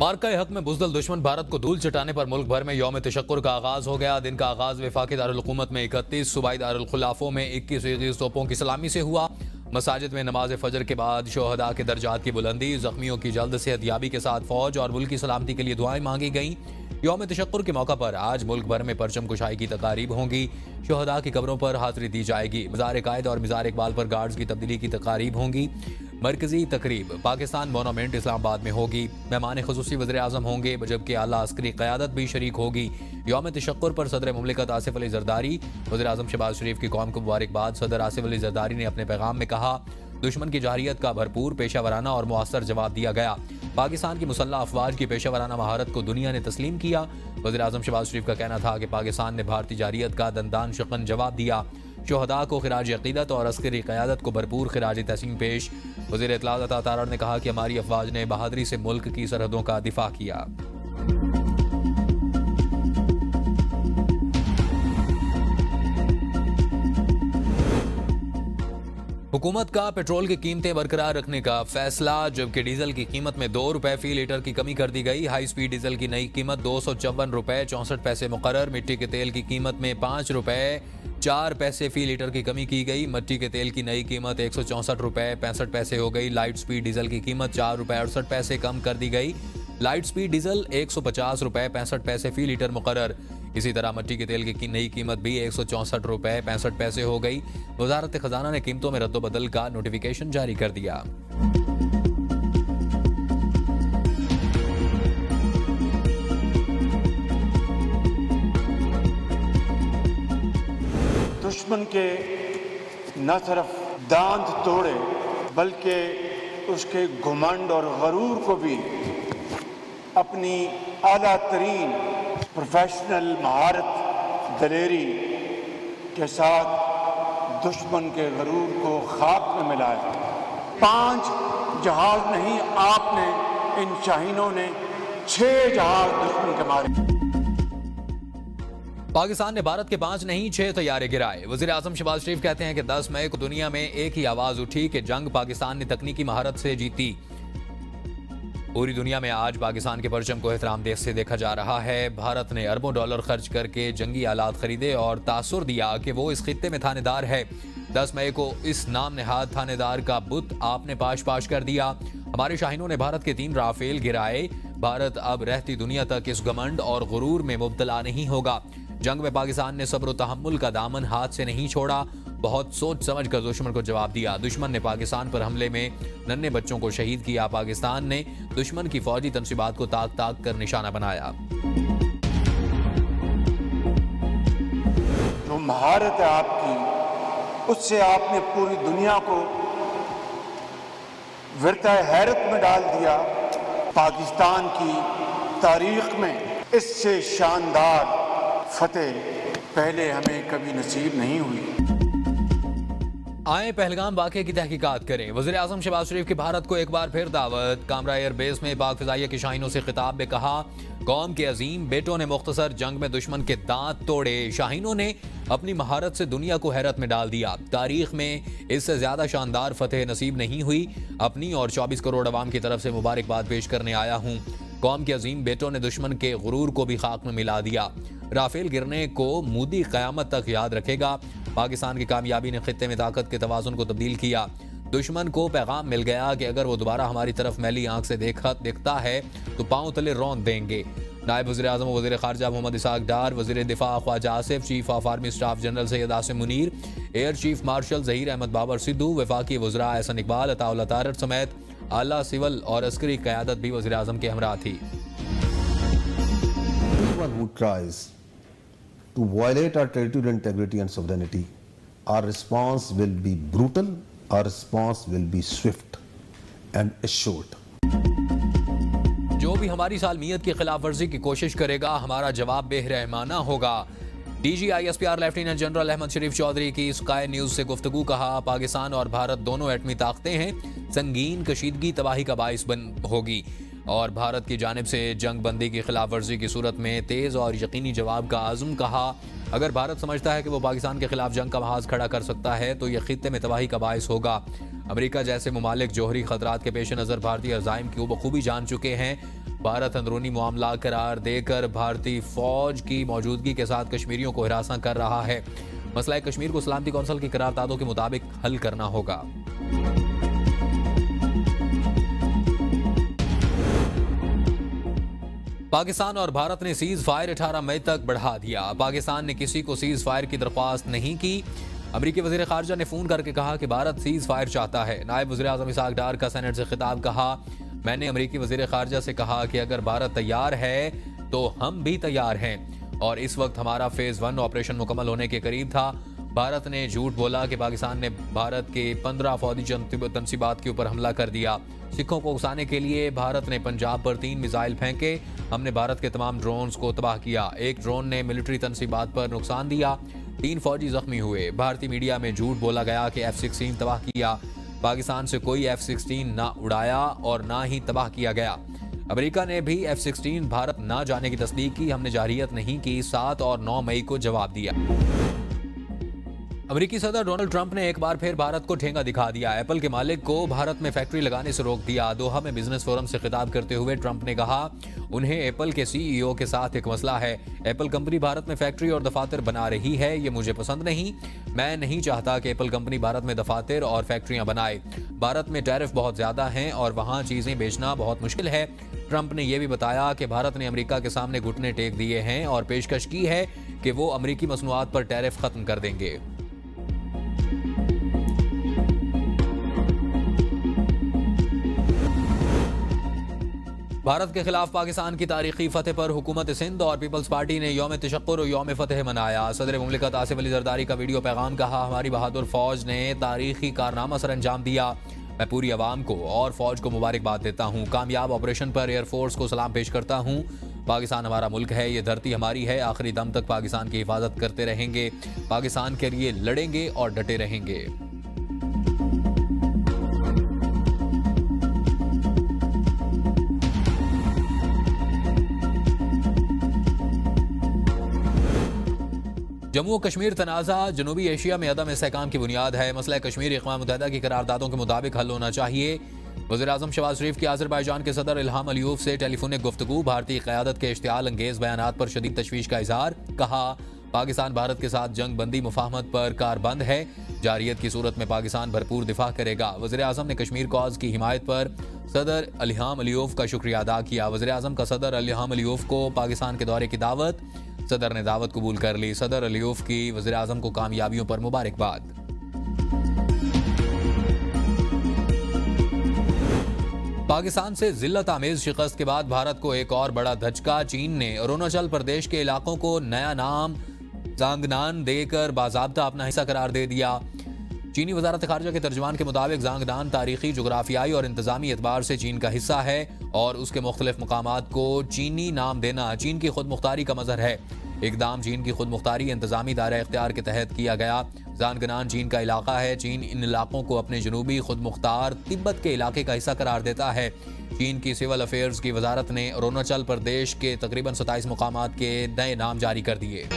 मार्का हक में बुज़दिल दुश्मन भारत को धूल चटाने पर मुल्क भर में यौम तशक्कुर का आगाज हो गया। दिन का आगाज वफाकी दारुल हुकूमत में 31, सूबाई दारुल खुलाफों में 21 तोपों की सलामी से हुआ। मसाजिद में नमाज फजर के बाद शोहदा के दर्जात की बुलंदी, जख्मियों की जल्द सेहतयाबी के साथ फौज और मुल्क की सलामती के लिए दुआएं मांगी गईं। यौम तशक्कुर के मौका पर आज मुल्क भर में परचम कुशाई की तकारीब होंगी। शोहदा की कब्रों पर हाज़री दी जाएगी। मज़ार कायद और मज़ार इकबाल पर गार्ड्स की तब्दीली की तकारीब होंगी। मरकजी तकरीब पाकिस्तान मोनूमेंट इस्लामाबाद में होगी। मेहमान खुसूसी वज़ीर आज़म होंगे, जबकि आला अस्करी क़यादत भी शरीक होगी। यौम तशक्कुर पर सदर मुमलिकत आसिफ अली ज़रदारी, वज़ीर आज़म शहबाज शरीफ की कौम को मुबारकबाद। सदर आसिफ अली ज़रदारी ने अपने पैगाम में कहा, दुश्मन की जाहिरियत का भरपूर पेशावराना और मुअस्सर जवाब दिया गया। पाकिस्तान की मुसल्लह अफवाज की पेशावराना महारत को दुनिया ने तस्लीम किया। वज़ीर आज़म शहबाज शरीफ का कहना था कि पाकिस्तान ने भारतीय जाहिरियत का दंदान शिकन जवाब दिया। शोहदा को खिराज अक़ीदत और अस्करी क़यादत को भरपूर खिराज तहसीन पेश। वज़ीर इत्तलात अता तारड़ ने कहा कि हमारी अफवाज ने बहादुरी से मुल्क की सरहदों का दिफा किया। हुकूमत का पेट्रोल की कीमतें बरकरार रखने का फैसला, जबकि डीजल की कीमत में 2 रुपए फी लीटर की कमी कर दी गई। हाई स्पीड डीजल की नई कीमत 254 रुपए 64 पैसे मुकर्रर। मिट्टी के तेल की कीमत में 5 रुपए 4 पैसे फी लीटर की कमी की गई। मिट्टी के तेल की नई कीमत 164 रुपए 65 पैसे हो गई। लाइट स्पीड डीजल की कीमत 4 रुपए 68 पैसे कम कर दी गई। लाइट स्पीड डीजल 150 रुपए 65 पैसे फी लीटर मुकर्रर। इसी तरह मिट्टी के तेल की नई कीमत भी 164 रुपए 65 पैसे हो गई। वजारत खजाना ने कीमतों में रद्दोबदल का नोटिफिकेशन जारी कर दिया। दुश्मन के न सिर्फ दांत तोड़े बल्कि उसके घुमंड और गरूर को भी अपनी आला तरीन प्रोफेशनल महारत दलेरी के साथ दुश्मन के गरूर को खाक में मिलाया। 5 जहाज नहीं, आपने इन शाहीनों ने 6 जहाज दुश्मन के मारे। पाकिस्तान ने भारत के 5 नहीं 6 तैयारे गिराए। वज़ीर आज़म शहबाज शरीफ कहते हैं कि 10 मई को दुनिया में एक ही आवाज उठी कि जंग पाकिस्तान ने तकनीकी महारत से जीती। पूरी दुनिया में आज पाकिस्तान के परचम को एहतराम से देखा जा रहा है। भारत ने अरबों डॉलर खर्च करके जंगी आलात खरीदे और तासुर दिया कि वो इस खित्ते में थानेदार है। 10 मई को इस नाम नेहाद थानेदार का बुत आपने पाश पाश कर दिया। हमारे शाहीनों ने भारत के 3 राफेल गिराए। भारत अब रहती दुनिया तक इस घमंड और गुरूर में मुब्तला नहीं होगा। जंग में पाकिस्तान ने सब्र तहम्मुल का दामन हाथ से नहीं छोड़ा, बहुत सोच समझ कर दुश्मन को जवाब दिया। दुश्मन ने पाकिस्तान पर हमले में नन्हे बच्चों को शहीद किया। पाकिस्तान ने दुश्मन की फौजी तनसीबात को ताक ताक कर निशाना बनाया। जो महारत है आपकी, उससे आपने पूरी दुनिया को विरताए हैरत में डाल दिया। पाकिस्तान की तारीख में इससे शानदार फतेह पहले हमें कभी नसीब नहीं हुई। आए पहलगाम वाक़े की तहकीकात करें। वज़ीर आज़म शहबाज शरीफ की भारत को एक बार फिर दावत। कामरा एयरबेस में पाक फ़िज़ाइया के शाहीनों से खिताब में कहा, कौम के अजीम बेटों ने मुख्तसर जंग में दुश्मन के दांत तोड़े। शाहीनों ने अपनी महारत से दुनिया को हैरत में डाल दिया। तारीख में इससे ज़्यादा शानदार फतेह नसीब नहीं हुई। अपनी और 24 करोड़ अवाम की तरफ से मुबारकबाद पेश करने आया हूँ। कौम के अजीम बेटों ने दुश्मन के गुरूर को भी खाक में मिला दिया। राफेल गिरने को मूदी क़यामत तक याद रखेगा। पाकिस्तान की कामयाबी ने खित्ते में ताकत के तवाज़ुन को तब्दील किया। दुश्मन को पैगाम मिल गया कि अगर वो दोबारा हमारी तरफ मैली आंख से दिखता है तो पांव तले रौंद देंगे। नायब वज़ीर आज़म वज़ीर ख़ारजा मोहम्मद इसाक डार, वज़ीर दिफा Khawaja Asif, chief of army staff general Syed Asim Munir, air chief marshal Zaheer Ahmed Babar Sidhu, वफाकी वज़रा एहसन इकबाल, अताउल्ला तारड़ समेत आला सिविल और अस्करी क़यादत भी वज़ीर आज़म के हमरा थी। To violate our territorial integrity and sovereignty, our response will be brutal, our response will be swift and assured. जो भी हमारी सालमियत की खिलाफ वर्जी की कोशिश करेगा, हमारा जवाब बेरहमाना होगा। DGISPR लेफ्टिनेंट जनरल अहमद शरीफ चौधरी की स्काई न्यूज से गुफ्तगू। कहा, पाकिस्तान और भारत दोनों एटमी ताकतें हैं, संगीन कशीदगी तबाही का बाइस होगी और भारत की जानिब से जंग बंदी की खिलाफ वर्जी की सूरत में तेज़ और यकीनी जवाब का आज़म। कहा, अगर भारत समझता है कि वो पाकिस्तान के खिलाफ जंग का महाज खड़ा कर सकता है तो यह खित्ते में तबाही का बाइस होगा। अमेरिका जैसे ममालिक जोहरी खतरात के पेश नज़र भारतीय अज़ाइम की बखूबी जान चुके हैं। भारत अंदरूनी मामला करार देकर भारतीय फौज की मौजूदगी के साथ कश्मीरियों को हिरासत कर रहा है। मसला कश्मीर को सलामती कौंसिल की करारदादों के मुताबिक हल करना होगा। पाकिस्तान और भारत ने सीज फायर 18 मई तक बढ़ा दिया। पाकिस्तान ने किसी को सीज फायर की दरख्वास्त नहीं की। अमरीकी वजीर खारजा ने फोन करके कहा कि भारत सीज फायर चाहता है। नायब वजीर आजम इसहाक डार का सेनेट से खिताब। कहा, मैंने अमरीकी वजीर खारजा से कहा कि अगर भारत तैयार है तो हम भी तैयार हैं और इस वक्त हमारा फेज 1 ऑपरेशन मुकम्मल होने के करीब था। भारत ने झूठ बोला कि पाकिस्तान ने भारत के 15 फौजी तनसीबात के ऊपर हमला कर दिया। सिखों को उकसाने के लिए भारत ने पंजाब पर 3 मिसाइल फेंके। हमने भारत के तमाम ड्रोन्स को तबाह किया। एक ड्रोन ने मिलिट्री तनसीबात पर नुकसान दिया। 3 फौजी जख्मी हुए। भारतीय मीडिया में झूठ बोला गया कि F-16 तबाह किया। पाकिस्तान से कोई F-16 ना उड़ाया और ना ही तबाह किया गया। अमेरिका ने भी F-16 भारत ना जाने की तस्दीक की। हमने जारियत नहीं की। 7 और 9 मई को जवाब दिया। अमेरिकी सदर डोनाल्ड ट्रंप ने एक बार फिर भारत को ठेंगा दिखा दिया। एप्पल के मालिक को भारत में फैक्ट्री लगाने से रोक दिया। दोहा में बिजनेस फोरम से खिताब करते हुए ट्रंप ने कहा, उन्हें एप्पल के CEO के साथ एक मसला है। एप्पल कंपनी भारत में फैक्ट्री और दफातर बना रही है, ये मुझे पसंद नहीं। मैं नहीं चाहता कि एप्पल कंपनी भारत में दफातर और फैक्ट्रियां बनाए। भारत में टैरिफ बहुत ज्यादा हैं और वहां चीजें बेचना बहुत मुश्किल है। ट्रंप ने यह भी बताया कि भारत ने अमेरिका के सामने घुटने टेक दिए हैं और पेशकश की है कि वो अमेरिकी मसनूआत पर टैरिफ खत्म कर देंगे। भारत के खिलाफ पाकिस्तान की तारीखी फतेह पर हुकूमत सिंध और पीपल्स पार्टी ने यौम तशक्कुर और यौम फतेह मनाया। सदर मुमलिकत आसिफ अली जरदारी का वीडियो पैगाम। कहा, हमारी बहादुर फौज ने तारीखी कारनामा सर अंजाम दिया। मैं पूरी आवाम को और फौज को मुबारकबाद देता हूँ। कामयाब ऑपरेशन पर एयरफोर्स को सलाम पेश करता हूँ। पाकिस्तान हमारा मुल्क है, ये धरती हमारी है। आखिरी दम तक पाकिस्तान की हिफाजत करते रहेंगे। पाकिस्तान के लिए लड़ेंगे और डटे रहेंगे। जम्मू कश्मीर तनाज़ा जनूबी एशिया में अदम इस्तेहकाम की बुनियाद है। मसला कश्मीर अक़वाम मुत्तहिदा की करारदादों के मुताबिक हल होना चाहिए। वज़ीर आज़म शहबाज शरीफ की आज़रबाईजान के सदर इल्हाम अलीयूफ से टेलीफोनिक गुफ्तगू। भारतीय क़यादत के इश्तियाल अंगेज़ बयानात पर शदीद तशवीश का इज़हार। कहा, पाकिस्तान भारत के साथ जंग बंदी मुफाहमत पर कारबंद है। जारियत की सूरत में पाकिस्तान भरपूर दिफा करेगा। वज़ीर आज़म ने कश्मीर कॉज की हिमायत पर सदर इल्हाम अलीयूफ का शुक्रिया अदा किया। वज़ीर आज़म का सदर इल्हाम अलीयूफ को पाकिस्तान के दौरे की दावत। सदर ने दावत कबूल कर ली। सदर अलीयूफ की वज़ीर आज़म को कामयाबियों पर मुबारकबाद। पाकिस्तान से जिल्लत आमेज शिकस्त के बाद भारत को एक और बड़ा धचका। चीन ने अरुणाचल प्रदेश के इलाकों को नया नाम जांगनान देकर बाज़ाब्ता अपना हिस्सा करार दे दिया। चीनी वजारत खारजा के तर्जुमान के मुताबिक जांगनान तारीखी, जुग्राफियाई और इंतजामी एतबार से चीन का हिस्सा है और उसके मुख्तलिफ मकामात को चीनी नाम देना चीन की खुद मुख्तारी का मज़हर है। इकदाम चीन की खुद मुख्तारी इंतजामी दायरा इख्तियार के तहत किया गया। जांगनान चीन का इलाका है। चीन इन इलाकों को अपने जनूबी खुद मुख्तार तिब्बत के इलाके का हिस्सा करार देता है। चीन की सिविल अफेयर्स की वजारत ने अरुणाचल प्रदेश के तकरीबन 27 मुकामात के नए नाम जारी कर दिए।